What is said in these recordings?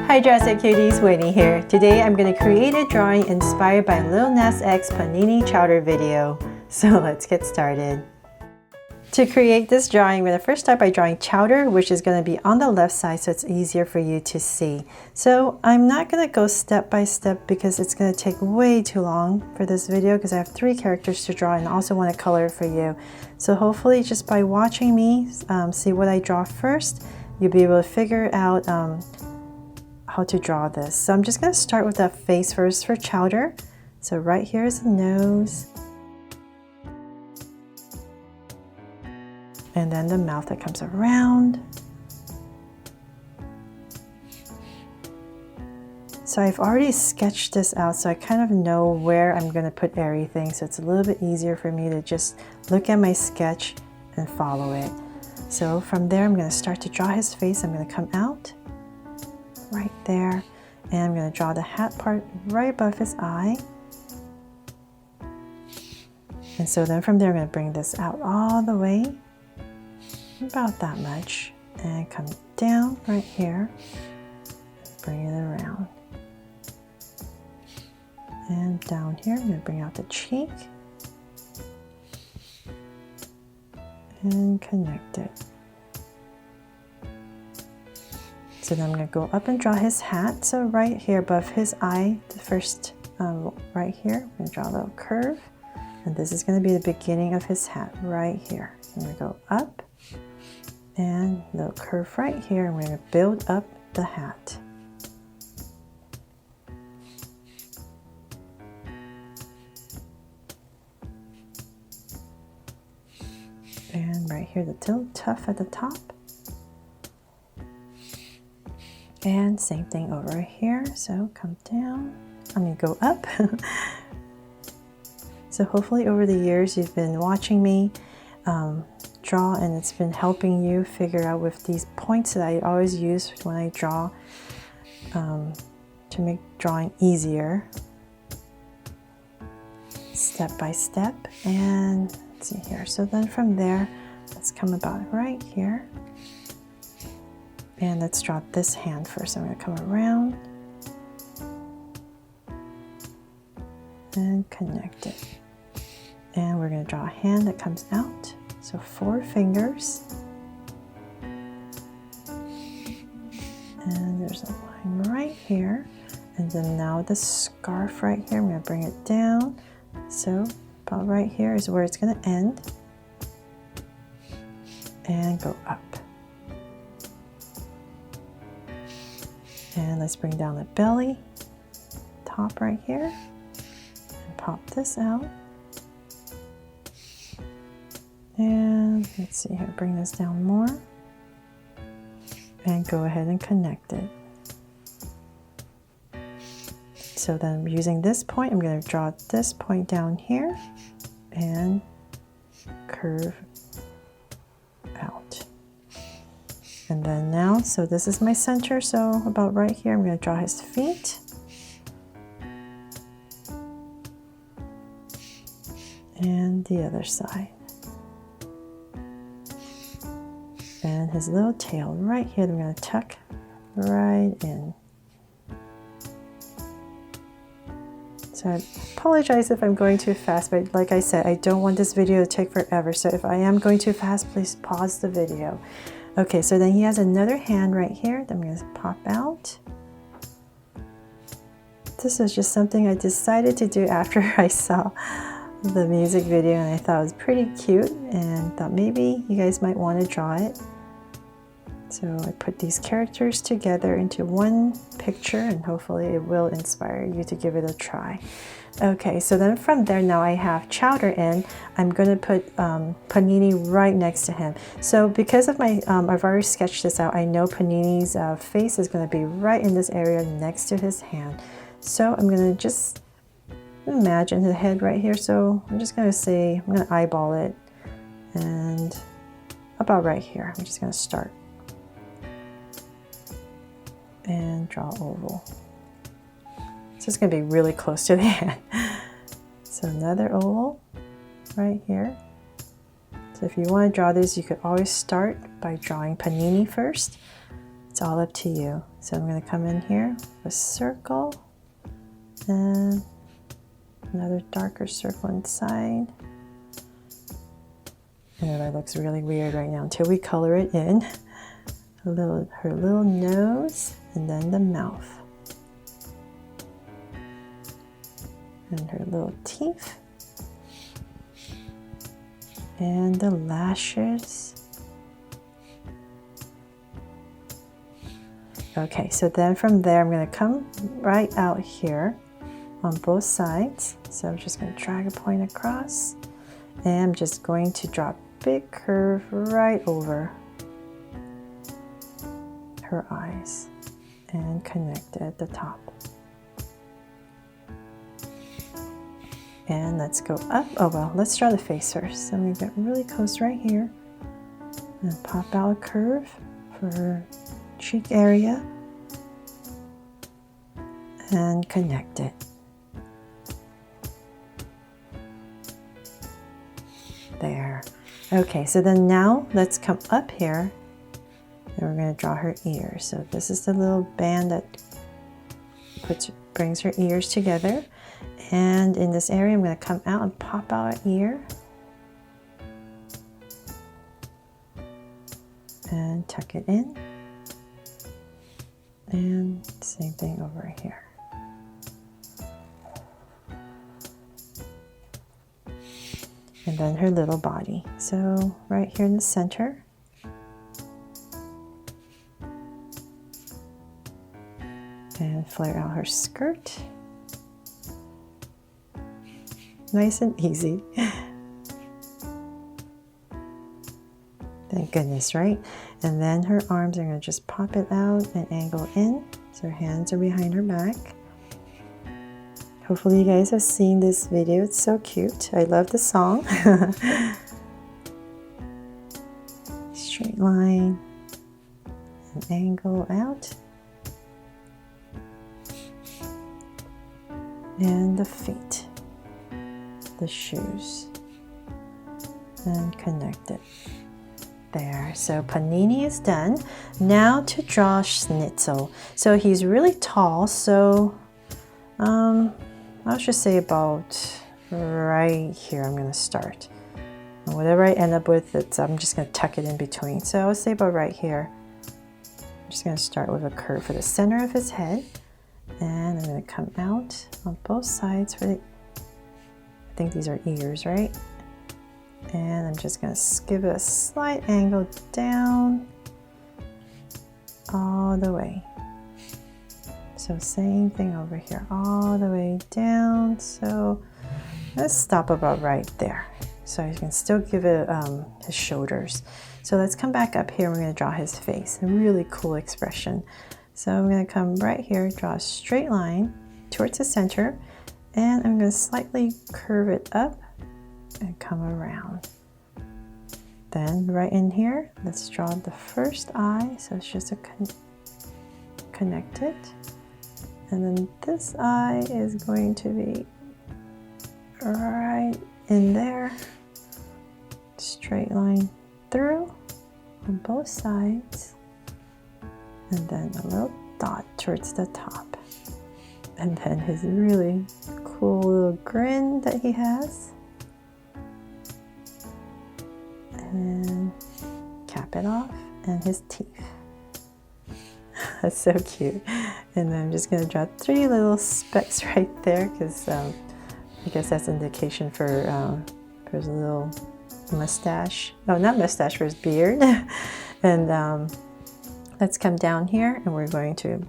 Hi DrawSoCuties, Winnie here. Today I'm going to create a drawing inspired by Lil Nas X Panini Chowder video. So let's get started. To create this drawing, we're going to first start by drawing Chowder, which is going to be on the left side so it's easier for you to see. So I'm not going to go step by step because it's going to take way too long for this video because I have 3 characters to draw and I also want to color it for you. So hopefully just by watching me see what I draw first, you'll be able to figure out how to draw this. So I'm just going to start with the face first for Chowder. So right here is the nose. And then the mouth that comes around. So I've already sketched this out, so I kind of know where I'm going to put everything. So it's a little bit easier for me to just look at my sketch and follow it. So from there, I'm going to start to draw his face. I'm going to come out right there, and I'm going to draw the hat part right above his eye. And so then from there, I'm going to bring this out all the way, about that much, and come down right here, bring it around. And down here, I'm going to bring out the cheek and connect it. So then I'm going to go up and draw his hat. So right here above his eye, the first right here, I'm going to draw a little curve. And this is going to be the beginning of his hat right here. I'm going to go up and a little curve right here. And we're going to build up the hat. And right here, the little tuft at the top. And same thing over here. So come down, go up. So hopefully over the years you've been watching me draw, and it's been helping you figure out with these points that I always use when I draw to make drawing easier, step by step. And let's see here. So then from there, let's come about right here. And let's draw this hand first. I'm going to come around and connect it. And we're going to draw a hand that comes out. So 4 fingers. And there's a line right here. And then now the scarf right here, I'm going to bring it down. So about right here is where it's going to end. And go up. And let's bring down the belly, top right here, and pop this out. And let's see here, bring this down more, and go ahead and connect it. So then using this point, I'm going to draw this point down here, and curve out. And then now, so this is my center, so about right here, I'm going to draw his feet. And the other side. And his little tail right here, I'm going to tuck right in. So I apologize if I'm going too fast, but like I said, I don't want this video to take forever. So if I am going too fast, please pause the video. Okay, so then he has another hand right here that I'm going to pop out. This is just something I decided to do after I saw the music video, and I thought it was pretty cute and thought maybe you guys might want to draw it. So I put these characters together into one picture, and hopefully it will inspire you to give it a try. Okay, so then from there, now I have Chowder in. I'm going to put Panini right next to him. So because of my, I've already sketched this out, I know Panini's face is going to be right in this area next to his hand. So I'm going to just imagine the head right here. So I'm just going to say, I'm going to eyeball it, and about right here, I'm just going to start. And draw oval. So it's going to be really close to the hand. So another oval right here. So if you want to draw this, you could always start by drawing Panini first. It's all up to you. So I'm going to come in here, a circle, and another darker circle inside. I know that looks really weird right now until we color it in. Her little nose, and then the mouth. And her little teeth. And the lashes. Okay, so then from there, I'm going to come right out here on both sides. So I'm just going to drag a point across, and I'm just going to draw a big curve right over her eyes and connect it at the top. And let's go up. Oh well, let's draw the face first. So I'm going to get really close right here and pop out a curve for her cheek area and connect it. There. Okay, so then now let's come up here and we're going to draw her ears. So this is the little band that brings her ears together. And in this area, I'm going to come out and pop out an ear. And tuck it in. And same thing over here. And then her little body. So right here in the center. And flare out her skirt. Nice and easy. Thank goodness, right? And then her arms are going to just pop it out and angle in. So her hands are behind her back. Hopefully you guys have seen this video. It's so cute. I love the song. Straight line and angle out. And the feet. The shoes and connect it there. So Panini is done. Now to draw Shnitzel. So he's really tall, so I'll just say about right here I'm going to start. And whatever I end up with, I'm just going to tuck it in between. So I would say about right here. I'm just going to start with a curve for the center of his head, and I'm going to come out on both sides for the, I think these are ears, right? And I'm just going to give it a slight angle down all the way. So same thing over here, all the way down. So let's stop about right there. So you can still give it his shoulders. So let's come back up here. We're going to draw his face, a really cool expression. So I'm going to come right here, draw a straight line towards the center. And I'm going to slightly curve it up and come around. Then right in here, let's draw the first eye. So it's just a connect it. And then this eye is going to be right in there. Straight line through on both sides. And then a little dot towards the top. And then his really cool little grin that he has. And cap it off, and his teeth. That's so cute. And then I'm just going to draw 3 little specks right there, because I guess that's indication for his little mustache. No, not mustache, for his beard. And let's come down here, and we're going to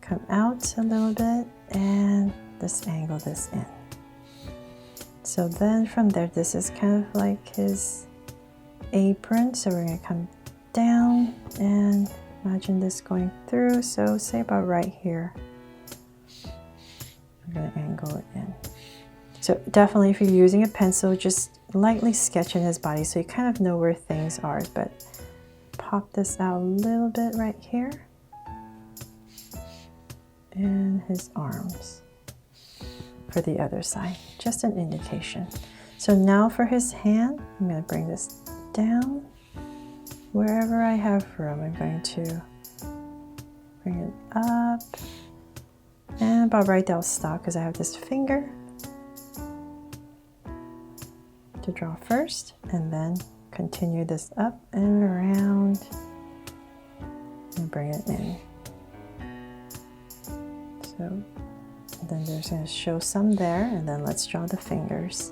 come out a little bit and just angle this in. So then from there, this is kind of like his apron. So we're going to come down and imagine this going through. So say about right here. I'm going to angle it in. So definitely if you're using a pencil, just lightly sketch in his body so you kind of know where things are. But pop this out a little bit right here. And his arms for the other side, just an indication. So now for his hand, I'm going to bring this down. Wherever I have room, I'm going to Bring it up. And about right there I'll stop because I have this finger to draw first, and then continue this up and around and bring it in. So and then there's going to show some there, and then let's draw the fingers.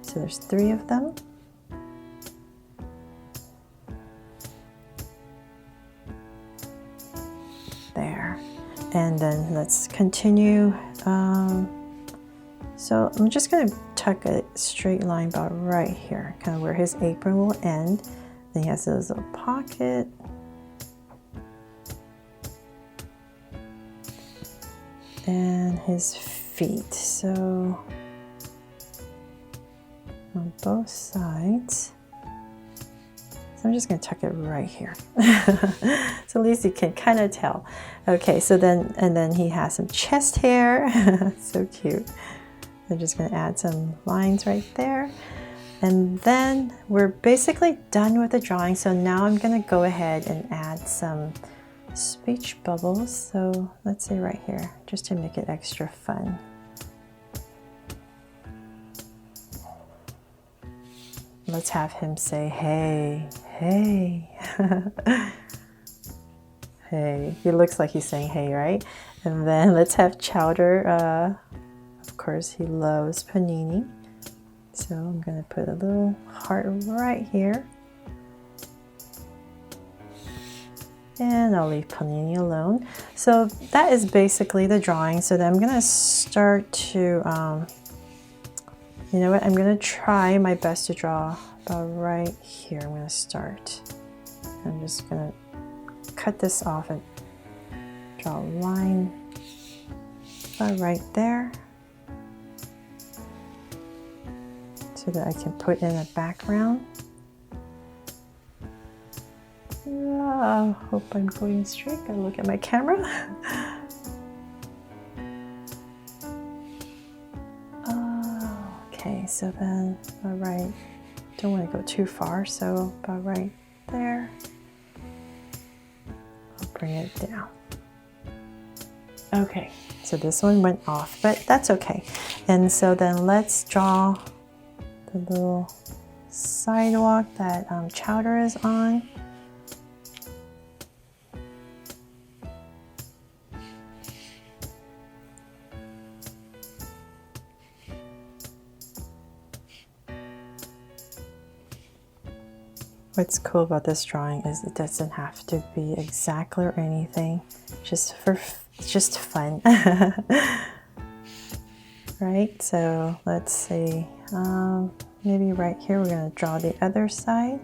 So there's 3 of them. There. And then let's continue. So I'm just going to tuck a straight line about right here, kind of where his apron will end. Then he has this little pocket. And his feet. So on both sides. So I'm just going to tuck it right here. So at least you can kind of tell. Okay, so then, and then he has some chest hair. So cute. I'm just going to add some lines right there. And then we're basically done with the drawing. So now I'm going to go ahead and add some speech bubbles. So let's say right here, just to make it extra fun. Let's have him say, hey, hey. Hey, he looks like he's saying hey, right? And then let's have Chowder. Of course, he loves Panini. So I'm gonna put a little heart right here. And I'll leave Panini alone. So that is basically the drawing. So then I'm gonna start to, you know what, I'm gonna try my best to draw about right here. I'm gonna start. I'm just gonna cut this off and draw a line about right there so that I can put in a background. I hope I'm going straight. Gotta look at my camera. Okay, so then, all right, don't want to go too far, so about right there, I'll bring it down. Okay, so this one went off, but that's okay. And so then let's draw the little sidewalk that Chowder is on. What's cool about this drawing is it doesn't have to be exact or anything, just fun. Right, so let's see, maybe right here we're going to draw the other side.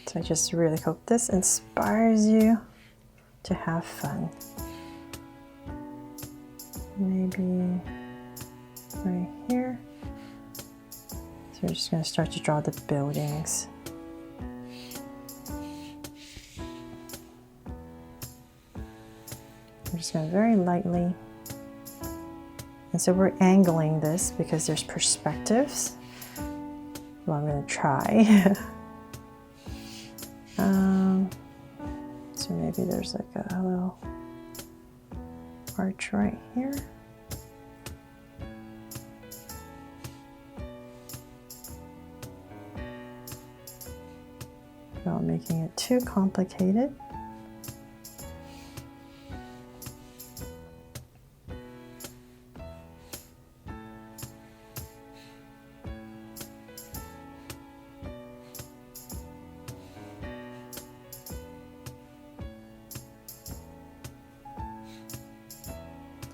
So I just really hope this inspires you to have fun. Maybe right here. So we're just going to start to draw the buildings. I'm just going to very lightly. And so we're angling this because there's perspectives. Well, I'm going to try. So maybe there's like a little arch right here. Without making it too complicated.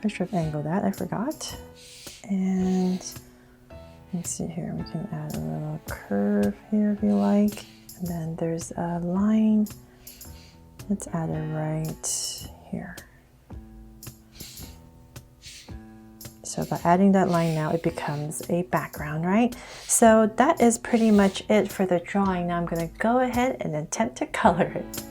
I should have angled that, I forgot. And let's see here, we can add a little curve here if you like. And then there's a line. Let's add it right here. So by adding that line now, it becomes a background, right? So that is pretty much it for the drawing. Now I'm going to go ahead and attempt to color it.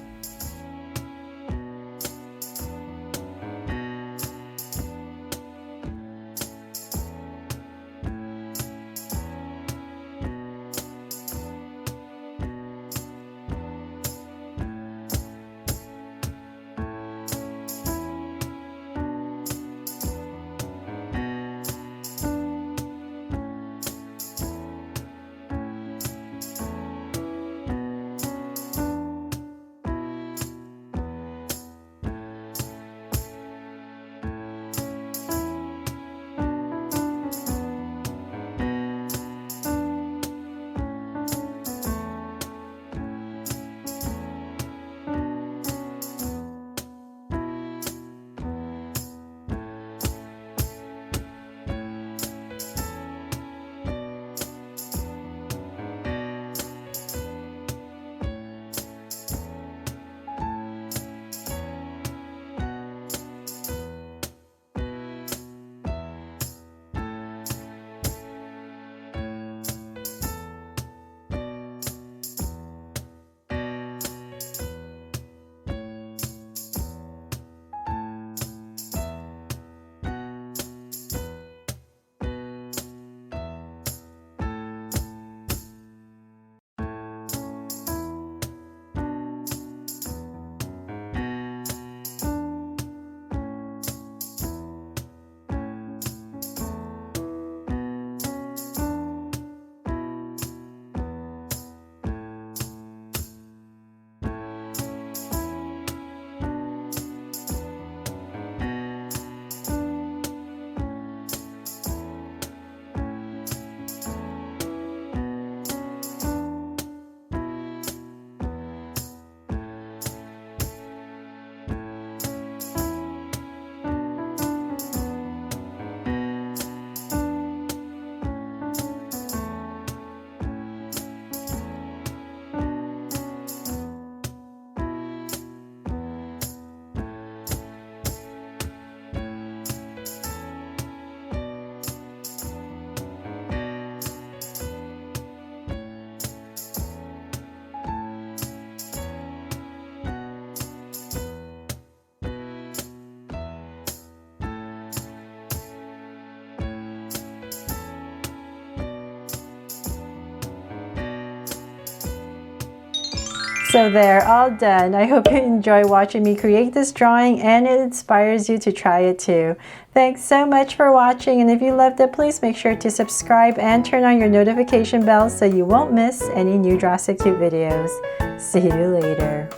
So there, all done. I hope you enjoy watching me create this drawing and it inspires you to try it too. Thanks so much for watching, and if you loved it, please make sure to subscribe and turn on your notification bell so you won't miss any new DrawSoCute videos. See you later.